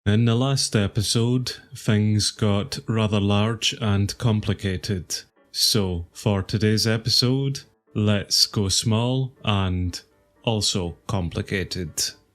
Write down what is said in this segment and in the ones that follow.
In the last episode, things got rather large and complicated. So, for today's episode, let's go small and also complicated.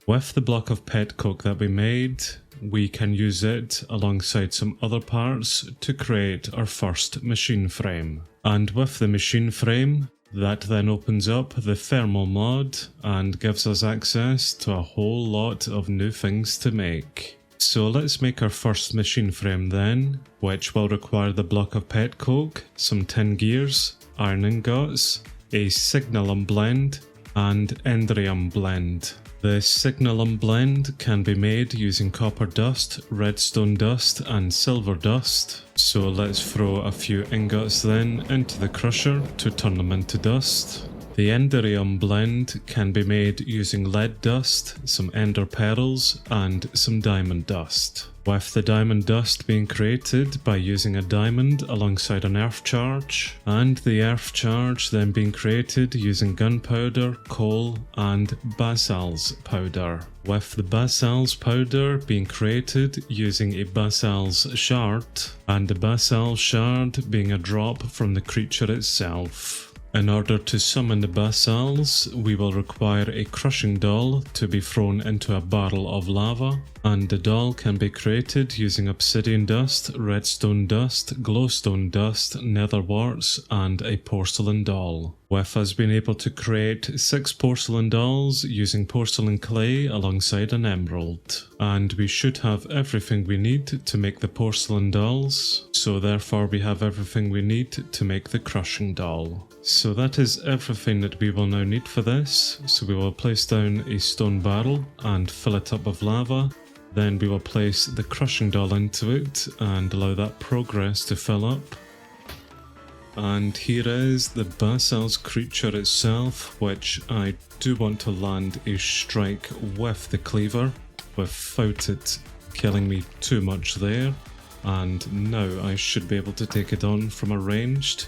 With the block of Petcoke that we made, we can use it alongside some other parts to create our first machine frame. And with the machine frame, that then opens up the thermal mod and gives us access to a whole lot of new things to make. So let's make our first machine frame then, which will require the block of Petcoke, some tin gears, iron ingots, a signalum blend, and endrium blend. The signalum blend can be made using copper dust, redstone dust, and silver dust. So let's throw a few ingots then into the crusher to turn them into dust. The endrium blend can be made using lead dust, some ender pearls, and some diamond dust. With the diamond dust being created by using a diamond alongside an earth charge, and the earth charge then being created using gunpowder, coal, and basil's powder. With the basil's powder being created using a basil's shard, and the basil shard being a drop from the creature itself. In order to summon the basils, we will require a crushing doll to be thrown into a barrel of lava, and the doll can be created using obsidian dust, redstone dust, glowstone dust, nether warts, and a porcelain doll. With us being able to create 6 porcelain dolls using porcelain clay alongside an emerald. And we should have everything we need to make the porcelain dolls, so therefore we have everything we need to make the crushing doll. So that is everything that we will now need for this. So we will place down a stone barrel and fill it up with lava. Then we will place the crushing doll into it and allow that progress to fill up. And here is the basil's creature itself, which I do want to land a strike with the cleaver without it killing me too much there. And now I should be able to take it on from a ranged,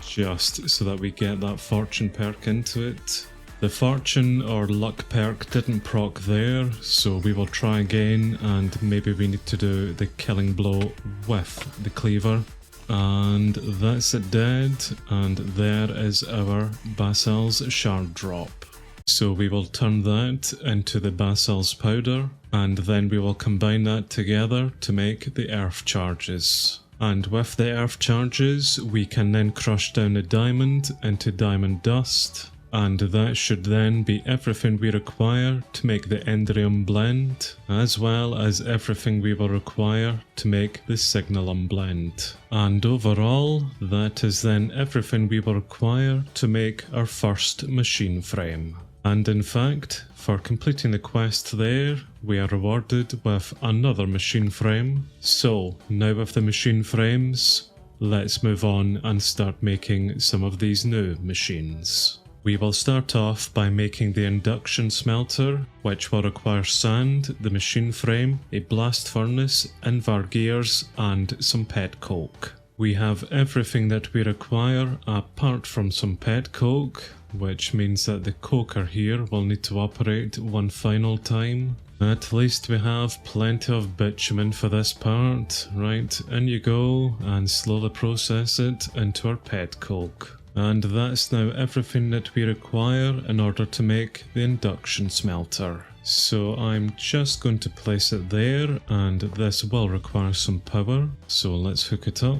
just so that we get that fortune perk into it. The fortune or luck perk didn't proc there, so we will try again, and maybe we need to do the killing blow with the cleaver. And that's it dead, and there is our basil's shard drop. So we will turn that into the basil's powder, and then we will combine that together to make the earth charges. And with the earth charges, we can then crush down a diamond into diamond dust, and that should then be everything we require to make the endrium blend, as well as everything we will require to make the signalum blend. And overall, that is then everything we will require to make our first machine frame. And in fact, for completing the quest there, we are rewarded with another machine frame. So, now with the machine frames, let's move on and start making some of these new machines. We will start off by making the induction smelter, which will require sand, the machine frame, a blast furnace, invar gears, and some petcoke. We have everything that we require apart from some petcoke, which means that the coker here will need to operate one final time. At least we have plenty of bitumen for this part. Right, in you go, and slowly process it into our petcoke. And that's now everything that we require in order to make the induction smelter. So I'm just going to place it there, and this will require some power, so let's hook it up.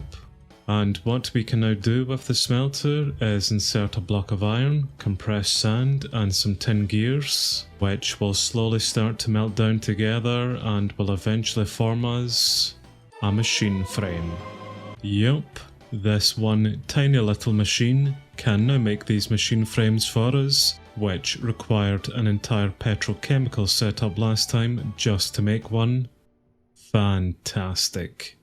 And what we can now do with the smelter is insert a block of iron, compress sand, and some tin gears, which will slowly start to melt down together and will eventually form us a machine frame. Yup. This one tiny little machine can now make these machine frames for us, which required an entire petrochemical setup last time just to make one. Fantastic.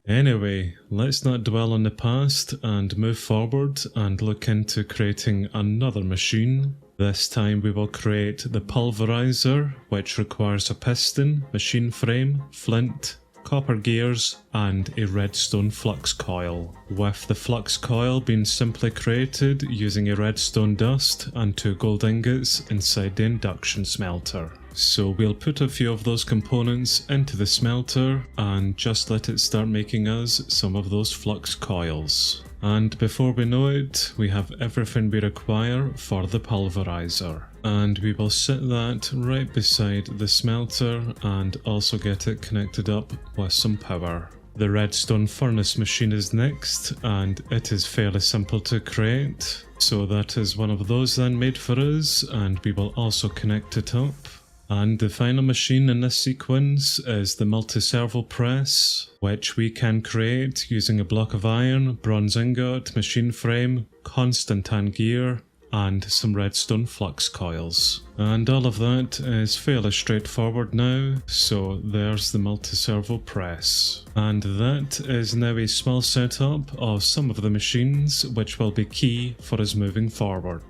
Anyway, let's not dwell on the past and move forward and look into creating another machine. This time we will create the pulverizer, which requires a piston, machine frame, flint, copper gears, and a redstone flux coil, with the flux coil being simply created using a redstone dust and 2 gold ingots inside the induction smelter. So we'll put a few of those components into the smelter and just let it start making us some of those flux coils. And before we know it, we have everything we require for the pulverizer. And we will set that right beside the smelter and also get it connected up with some power. The redstone furnace machine is next, and it is fairly simple to create. So that is one of those then made for us, and we will also connect it up. And the final machine in this sequence is the multi-servo press, which we can create using a block of iron, bronze ingot, machine frame, constant gear, and some redstone flux coils. And all of that is fairly straightforward now, so there's the multi-servo press. And that is now a small setup of some of the machines which will be key for us moving forward.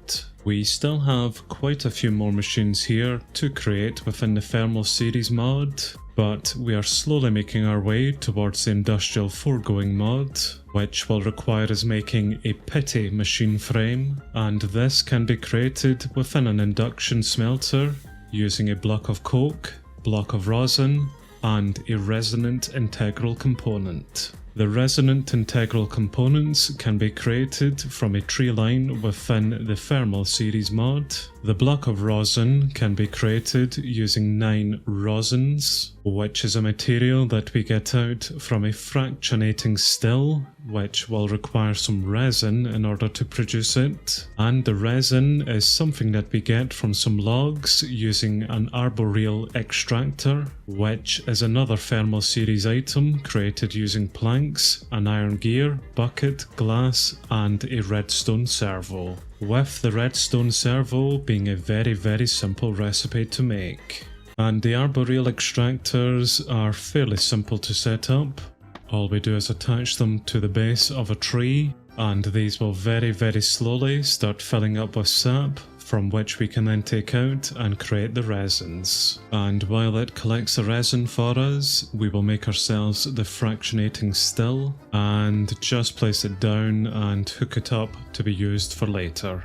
We still have quite a few more machines here to create within the Thermal series mod, but we are slowly making our way towards the Industrial Foregoing mod, which will require us making a pity machine frame, and this can be created within an induction smelter using a block of coke, block of rosin, and a resonant integral component. The resonant integral components can be created from a tree line within the Thermal series mod. The block of rosin can be created using 9 rosins, which is a material that we get out from a fractionating still, which will require some resin in order to produce it. And the resin is something that we get from some logs using an arboreal extractor, which is another Thermal series item created using planks, an iron gear, bucket, glass, and a redstone servo. With the redstone servo being a very simple recipe to make. And the arboreal extractors are fairly simple to set up. All we do is attach them to the base of a tree, and these will very slowly start filling up with sap, from which we can then take out and create the resins. And while it collects the resin for us, we will make ourselves the fractionating still and just place it down and hook it up to be used for later.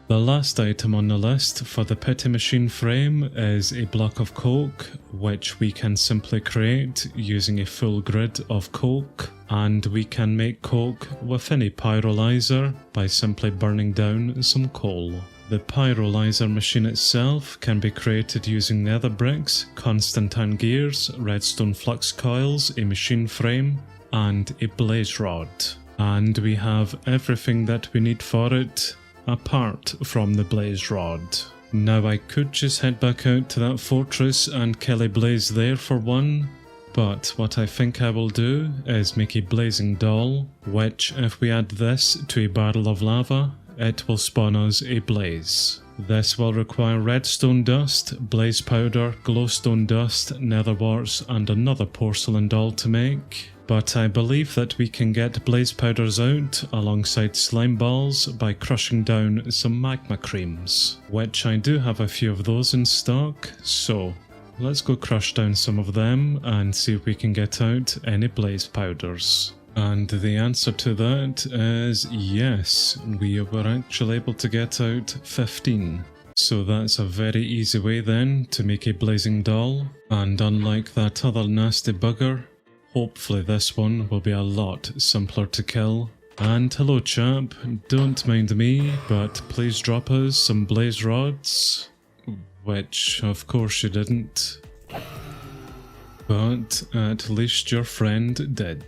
The last item on the list for the pity machine frame is a block of coke, which we can simply create using a full grid of coke, and we can make coke with any pyrolyzer by simply burning down some coal. The pyrolyzer machine itself can be created using nether bricks, constant gears, redstone flux coils, a machine frame, and a blaze rod. And we have everything that we need for it, apart from the blaze rod. Now I could just head back out to that fortress and kill a blaze there for one, but what I think I will do is make a blazing doll, which if we add this to a barrel of lava, it will spawn us a blaze. This will require redstone dust, blaze powder, glowstone dust, nether warts, and another porcelain doll to make. But I believe that we can get blaze powders out alongside slime balls by crushing down some magma creams, which I do have a few of those in stock, so let's go crush down some of them and see if we can get out any blaze powders. And the answer to that is yes, we were actually able to get out 15. So that's a very easy way then to make a blazing doll, and unlike that other nasty bugger, hopefully this one will be a lot simpler to kill. And hello chap, don't mind me, but please drop us some blaze rods. Which of course you didn't. But at least your friend did.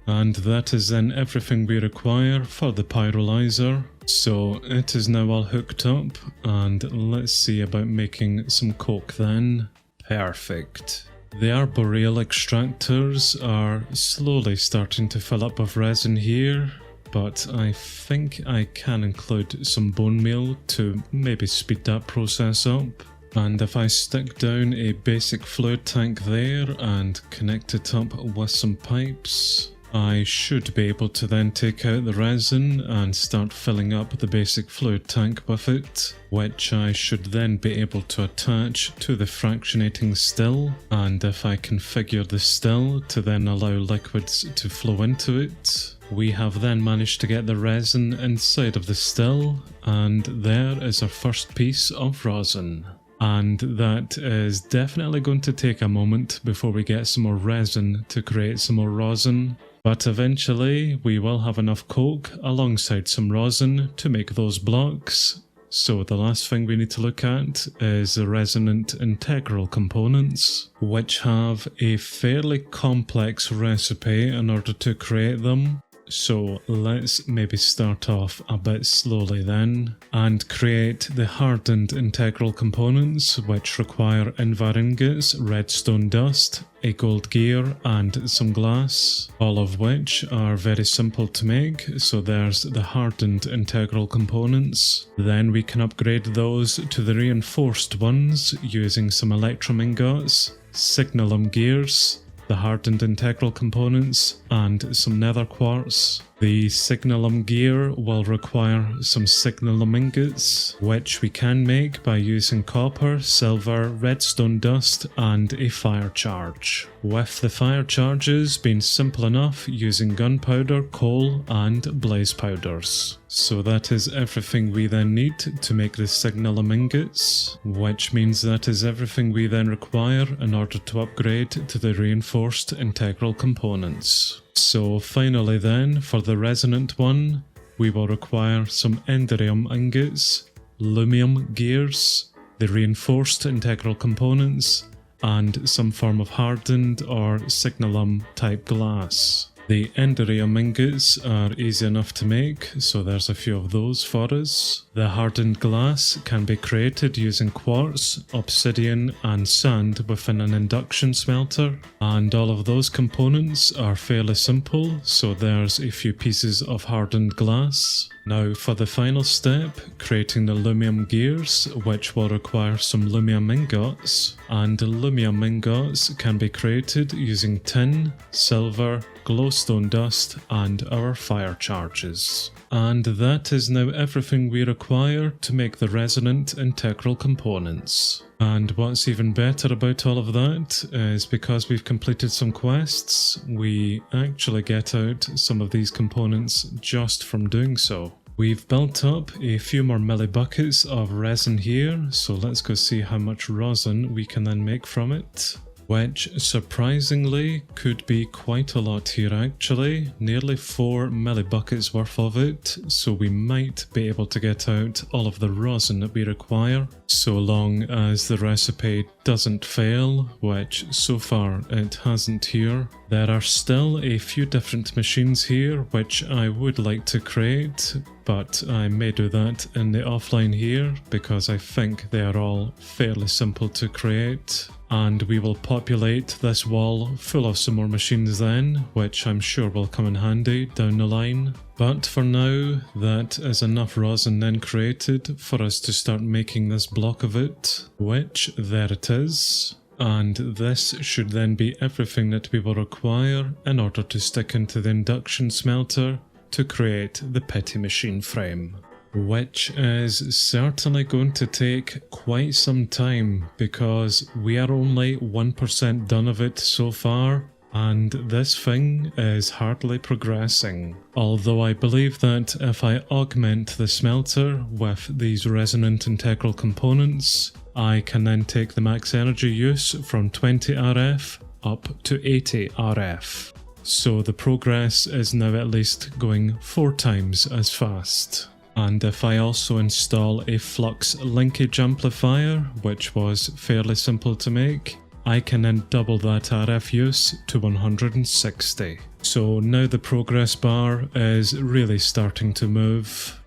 And that is then everything we require for the pyrolyzer. So it is now all hooked up, and let's see about making some coke then. Perfect. The arboreal extractors are slowly starting to fill up with resin here, but I think I can include some bone meal to maybe speed that process up. And if I stick down a basic fluid tank there and connect it up with some pipes, I should be able to then take out the resin and start filling up the basic fluid tank with it, which I should then be able to attach to the fractionating still. And if I configure the still to then allow liquids to flow into it, we have then managed to get the resin inside of the still, and there is our first piece of rosin. and that is definitely going to take a moment before we get some more resin to create some more rosin. But eventually we will have enough coke alongside some rosin to make those blocks. So the last thing we need to look at is the resonant integral components, which have a fairly complex recipe in order to create them. So let's maybe start off a bit slowly then, and create the hardened integral components, which require invar ingots, redstone dust, a gold gear and some glass, all of which are very simple to make. So there's the hardened integral components. Then we can upgrade those to the reinforced ones using some electrum ingots, signalum gears, the hardened integral components, and some nether quartz. The signalum gear will require some signalum ingots, which we can make by using copper, silver, redstone dust, and a fire charge. With the fire charges being simple enough using gunpowder, coal, and blaze powders. So that is everything we then need to make the signalum ingots, which means that is everything we then require in order to upgrade to the reinforced integral components. So finally then, for the resonant one, we will require some enderium ingots, lumium gears, the reinforced integral components, and some form of hardened or signalum type glass. The enderium ingots are easy enough to make, so there's a few of those for us. The hardened glass can be created using quartz, obsidian and sand within an induction smelter, and all of those components are fairly simple, so there's a few pieces of hardened glass. Now for the final step, creating the lumium gears, which will require some lumium ingots, and lumium ingots can be created using tin, silver, glowstone dust, and our fire charges. And that is now everything we require to make the resonant integral components. And what's even better about all of that is because we've completed some quests, we actually get out some of these components just from doing so. We've built up a few more millibuckets of resin here, so let's go see how much rosin we can then make from it. Which surprisingly could be quite a lot here actually, nearly 4 millibuckets worth of it, so we might be able to get out all of the rosin that we require, so long as the recipe doesn't fail, which so far it hasn't here. There are still a few different machines here which I would like to create, but I may do that in the offline here because I think they are all fairly simple to create. And we will populate this wall full of some more machines then, which I'm sure will come in handy down the line. But for now, that is enough rosin then created for us to start making this block of it, which there it is. And this should then be everything that we will require in order to stick into the induction smelter to create the petty machine frame. Which is certainly going to take quite some time because we are only 1% done of it so far, and this thing is hardly progressing. Although I believe that if I augment the smelter with these resonant integral components, I can then take the max energy use from 20 RF up to 80 RF. So the progress is now at least going 4 times as fast. And if I also install a flux linkage amplifier, which was fairly simple to make, I can then double that RF use to 160. So now the progress bar is really starting to move.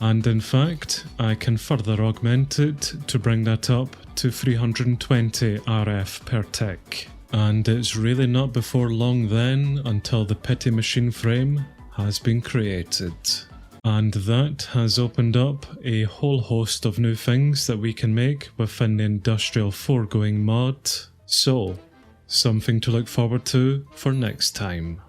And in fact, I can further augment it to bring that up to 320 RF per tick. And it's really not before long then until the petty machine frame has been created. And that has opened up a whole host of new things that we can make within the Industrial Foregoing mod. So, something to look forward to for next time.